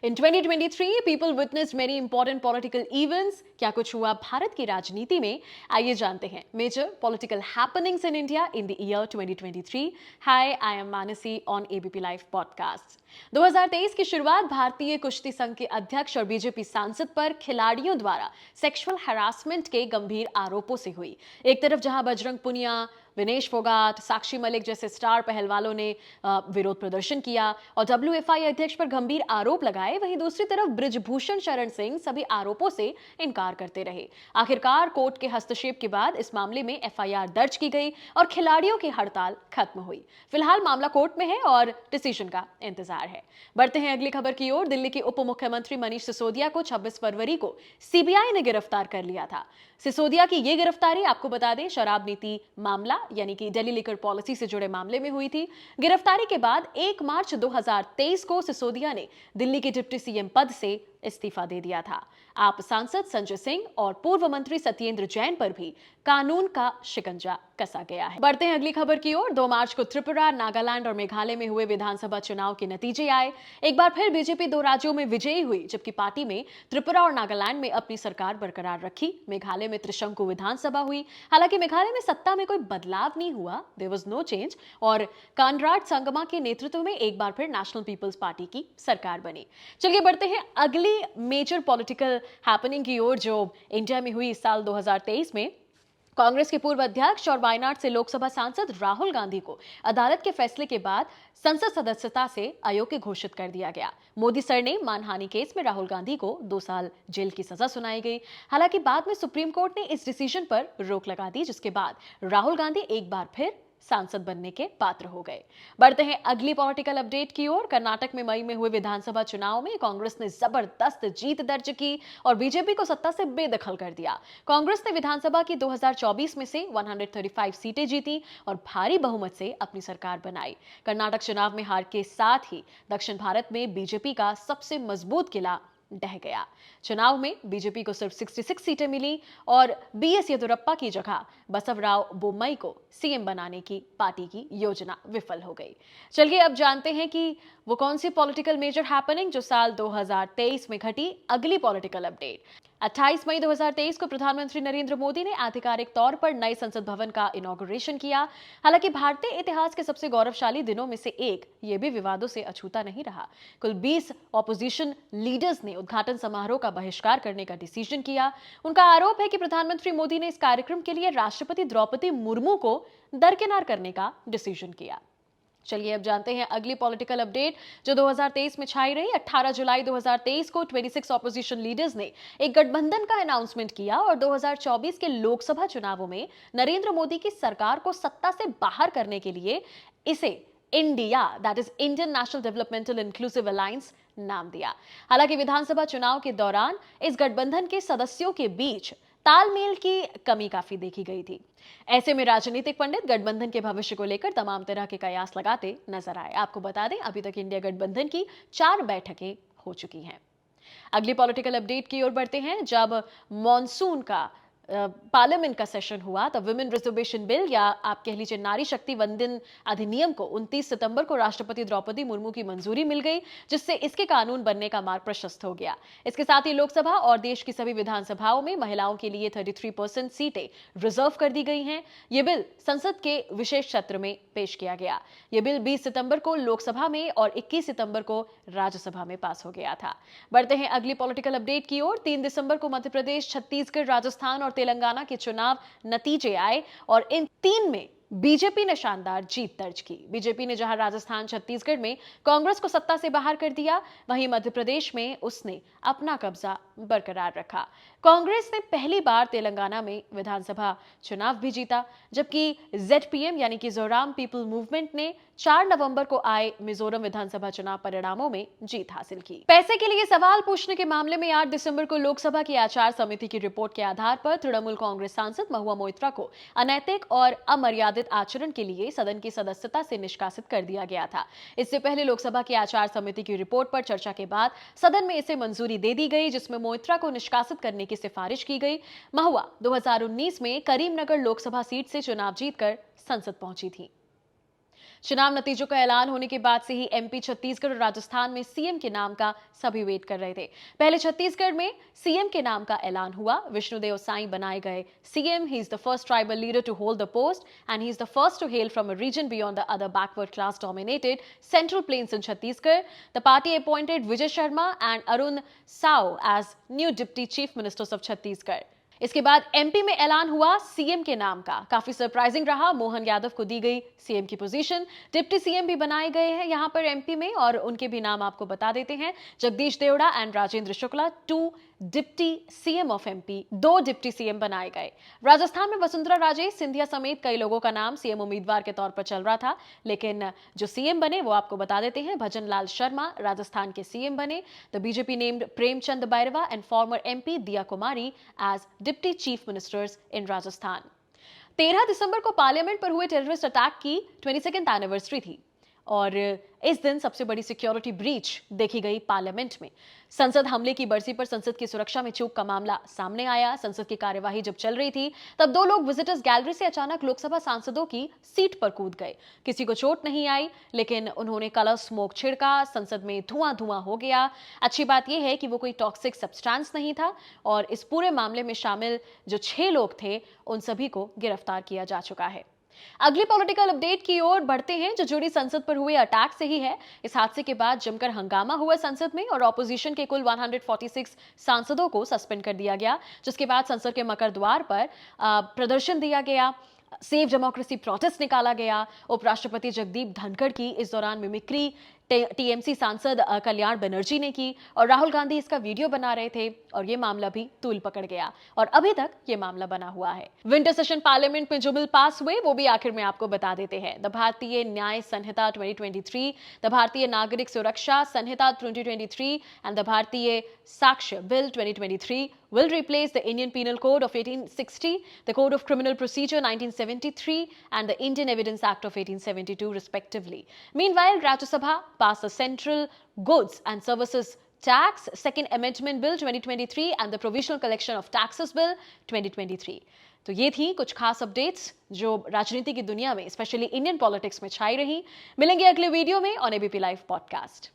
In 2023, people witnessed many important political events. क्या कुछ हुआ भारत की राजनीति में? आइए जानते हैं Major political happenings in India in the year 2023. Hi, I am Manasi on ABP Live podcast. 2023 की शुरुआत भारतीय कुश्ती संघ के अध्यक्ष और बीजेपी सांसद पर खिलाड़ियों द्वारा सेक्सुअल हैरासमेंट के गंभीर आरोपों से हुई। एक तरफ जहां बजरंग पुनिया, विनेश फोगाट, साक्षी मलिक जैसे स्टार पहलवानों ने विरोध प्रदर्शन किया और डब्ल्यूएफआई अध्यक्ष पर गंभीर आरोप लगाए, वहीं दूसरी तरफ बृजभूषण शरण सिंह सभी आरोपों से इनकार करते रहे। आखिरकार कोर्ट के हस्तक्षेप के बाद इस मामले में एफआईआर दर्ज की गई और खिलाड़ियों की हड़ताल खत्म हुई। फिलहाल मामला कोर्ट में है और डिसीजन का इंतजार है। बढ़ते हैं अगली खबर की ओर। दिल्ली के उप मुख्यमंत्री मनीष सिसोदिया को 26 फरवरी को सीबीआई ने गिरफ्तार कर लिया था। सिसोदिया की यह गिरफ्तारी, आपको बता दें, शराब नीति मामला यानी कि दिल्ली लिकर पॉलिसी से जुड़े मामले में हुई थी। गिरफ्तारी के बाद 1 मार्च 2023 को सिसोदिया ने दिल्ली के डिप्टी सीएम पद से इस्तीफा दे दिया था। आप सांसद संजय सिंह और पूर्व मंत्री सत्येंद्र जैन पर भी कानून का शिकंजा कसा गया है। बढ़ते हैं अगली खबर की ओर। 2 मार्च को त्रिपुरा, नागालैंड और मेघालय में हुए विधानसभा चुनाव के नतीजे आए। एक बार फिर बीजेपी 2 राज्यों में विजयी हुई, जबकि पार्टी में त्रिपुरा और नागालैंड में अपनी सरकार बरकरार रखी। मेघालय में त्रिशंकु विधानसभा हुई। हालांकि मेघालय में सत्ता में कोई बदलाव नहीं हुआ, देयर वाज नो चेंज, और कानराड संगमा के नेतृत्व में एक बार फिर नेशनल पीपल्स पार्टी की सरकार बनी। चलिए बढ़ते हैं अगली मेजर पॉलिटिकल हैपनिंग की ओर, जो इंडिया में हुई इस साल 2023 में। कांग्रेस के पूर्व अध्यक्ष और वायनाड से लोकसभा सांसद राहुल गांधी को अदालत के फैसले के बाद संसद सदस्यता से अयोग्य घोषित कर दिया गया। मोदी सर ने मानहानि केस में राहुल गांधी को 2 साल जेल की सजा सुनाई गई। हालांकि बाद में सुप्रीम कोर्ट ने इस डिसीजन पर रोक लगा दी, जिसके बाद राहुल गांधी एक बार फिर सांसद बनने के पात्र हो गए। बढ़ते हैं अगली पॉलिटिकल अपडेट की ओर। कर्नाटक में मई में हुए विधानसभा चुनाव में कांग्रेस ने जबरदस्त जीत दर्ज की और बीजेपी को सत्ता से बेदखल कर दिया। कांग्रेस ने विधानसभा की 2024 में से 135 सीटें जीती और भारी बहुमत से अपनी सरकार बनाई। कर्नाटक चुनाव में हार के साथ ही दक्षिण भारत में बीजेपी का सबसे मजबूत किला ढह गया। चुनाव में बीजेपी को सिर्फ 66 सीटें मिली और बीएस येदियुरप्पा की जगह बसवराव बोम्मई को सीएम बनाने की पार्टी की योजना विफल हो गई। चलिए अब जानते हैं कि वो कौन सी पॉलिटिकल मेजर हैपनिंग जो साल 2023 में घटी। अगली पॉलिटिकल अपडेट। 28 मई 2023 को प्रधानमंत्री नरेंद्र मोदी ने आधिकारिक तौर पर नए संसद भवन का इनॉग्रेशन किया। हालांकि भारतीय इतिहास के सबसे गौरवशाली दिनों में से एक ये भी विवादों से अछूता नहीं रहा। कुल 20 ऑपोजिशन लीडर्स ने उद्घाटन समारोह का बहिष्कार करने का डिसीजन किया। उनका आरोप है कि प्रधानमंत्री मोदी ने इस कार्यक्रम के लिए राष्ट्रपति द्रौपदी मुर्मू को दरकिनार करने का डिसीजन किया। चलिए अब जानते हैं अगली पॉलिटिकल अपडेट जो 2023 में छाई रही। 18 जुलाई 2023 को 26 ऑपोजिशन लीडर्स ने एक गठबंधन का अनाउंसमेंट किया और 2024 के लोकसभा चुनावों में नरेंद्र मोदी की सरकार को सत्ता से बाहर करने के लिए इसे India, that is Indian national developmental inclusive alliance, नाम दिया। हालांकि विधानसभा चुनाव के दौरान इस गठबंधन के सदस्यों के बीच तालमेल की कमी काफी देखी गई थी। ऐसे में राजनीतिक पंडित गठबंधन के भविष्य को लेकर तमाम तरह के कयास लगाते नजर आए। आपको बता दें, अभी तक इंडिया गठबंधन की 4 बैठकें हो चुकी हैं। अगली पॉलिटिकल अपडेट की ओर बढ़ते हैं। जब मॉनसून का पार्लियामेंट का सेशन हुआ तब विमेन रिजर्वेशन बिल या आप कह लीजिए नारी शक्ति वंदन अधिनियम को 29 सितंबर को राष्ट्रपति द्रौपदी मुर्मू की मंजूरी मिल गई, जिससे इसके कानून बनने का मार्ग प्रशस्त हो गया। इसके साथ ही लोकसभा और देश की सभी विधानसभाओं में महिलाओं के लिए 33% सीटें रिजर्व कर दी गई हैं। यह बिल संसद के विशेष सत्र में पेश किया गया। यह बिल 20 सितंबर को लोकसभा में और 21 सितंबर को राज्यसभा में पास हो गया था। बढ़ते हैं अगली पॉलिटिकल अपडेट की ओर। 3 दिसंबर को मध्य प्रदेश, छत्तीसगढ़, राजस्थान और तेलंगाना के चुनाव नतीजे आए और इन 3 में बीजेपी ने शानदार जीत दर्ज की। बीजेपी ने जहां राजस्थान, छत्तीसगढ़ में कांग्रेस को सत्ता से बाहर कर दिया, वहीं मध्य प्रदेश में उसने अपना कब्जा बरकरार रखा। कांग्रेस ने पहली बार तेलंगाना में विधानसभा चुनाव भी जीता, जबकि जेडपीएम यानी कि मिजोरम पीपल मूवमेंट ने 4 नवंबर को आए मिजोरम विधानसभा चुनाव परिणामों में जीत हासिल की। पैसे के लिए सवाल पूछने के मामले में 8 दिसंबर को लोकसभा की आचार समिति की रिपोर्ट के आधार पर तृणमूल कांग्रेस सांसद महुआ मोइत्रा को अनैतिक और अमर्यादित आचरण के लिए सदन की सदस्यता से निष्कासित कर दिया गया था। इससे पहले लोकसभा की आचार समिति की रिपोर्ट पर चर्चा के बाद सदन में इसे मंजूरी दे दी गई, जिसमें मोइत्रा को निष्कासित करने की सिफारिश की गई। महुआ 2019 में करीमनगर लोकसभा सीट से चुनाव जीतकर संसद पहुंची थी। चुनाव नतीजों का ऐलान होने के बाद से ही एमपी, छत्तीसगढ़ और राजस्थान में सीएम के नाम का सभी वेट कर रहे थे। पहले छत्तीसगढ़ में सीएम के नाम का ऐलान हुआ। विष्णुदेव साई बनाए गए CM. He is the first tribal leader to hold the post and he is the first to hail from a region beyond the other backward class dominated central plains in Chhattisgarh. The party appointed Vijay Sharma and Arun Sao as new deputy chief ministers of Chhattisgarh. इसके बाद MP में ऐलान हुआ CM के नाम का। काफी surprising रहा। मोहन यादव को दी गई सीएम की पोजीशन। डिप्टी सीएम भी बनाए गए हैं यहां पर एमपी में, और उनके भी नाम आपको बता देते हैं। Jagdish Devda and Rajendra Shukla, 2 deputy CM of MP, 2 deputy CM बनाए गए। राजस्थान में वसुंधरा राजे सिंधिया समेत कई लोगों का नाम सीएम उम्मीदवार के तौर पर चल रहा था, लेकिन जो सीएम बने वो आपको बता देते हैं। भजन लाल शर्मा राजस्थान के सीएम बने। The BJP named Premchand Bairwa and former MP Diya Kumari as deputy chief ministers in Rajasthan. 13 दिसंबर को पार्लियामेंट पर हुए टेररिस्ट अटैक की 22nd एनिवर्सरी थी, और इस दिन सबसे बड़ी सिक्योरिटी ब्रीच देखी गई पार्लियामेंट में। संसद हमले की बरसी पर संसद की सुरक्षा में चूक का मामला सामने आया। संसद की कार्यवाही जब चल रही थी तब 2 लोग विजिटर्स गैलरी से अचानक लोकसभा सांसदों की सीट पर कूद गए। किसी को चोट नहीं आई, लेकिन उन्होंने कलर स्मोक छिड़का। संसद में धुआं धुआं हो गया। अच्छी बात यह है कि वो कोई टॉक्सिक सब्सटेंस नहीं था, और इस पूरे मामले में शामिल जो 6 लोग थे उन सभी को गिरफ्तार किया जा चुका है। अगली पॉलिटिकल अपडेट की ओर बढ़ते हैं, जो जुड़ी संसद पर हुए अटैक से ही है। इस हादसे के बाद जमकर हंगामा हुआ संसद में, और ऑपोजिशन के कुल 146 सांसदों को सस्पेंड कर दिया गया, जिसके बाद संसद के मकर द्वार पर प्रदर्शन दिया गया। सेव डेमोक्रेसी प्रोटेस्ट निकाला गया। उपराष्ट्रपति जगदीप धनखड़ की इस दौरान मिमिक्री टीएमसी सांसद कल्याण बनर्जी ने की, और राहुल गांधी इसका वीडियो बना रहे थे, और ये मामला भी तूल पकड़ गया, और अभी तक ये मामला बना हुआ है। विंटर सेशन पार्लियामेंट में जो बिल पास हुए वो भी आखिर में आपको बता देते हैं। द भारतीय न्याय संहिता 2023, द भारतीय नागरिक सुरक्षा संहिता 2023 एंड द भारतीय साक्ष्य bill 2023 will replace the Indian Penal Code of 1860, the Code of Criminal Procedure 1973, and the Indian Evidence Act of 1872, respectively. Meanwhile, Rajya Sabha passed the Central Goods and Services Tax Second Amendment Bill 2023 and the Provisional Collection of Taxes Bill 2023. तो ये थी कुछ खास updates जो राजनीति की दुनिया में, स्पेशली इंडियन पॉलिटिक्स में छाई रही। मिलेंगे अगले वीडियो में ऑन एबीपी लाइव पॉडकास्ट।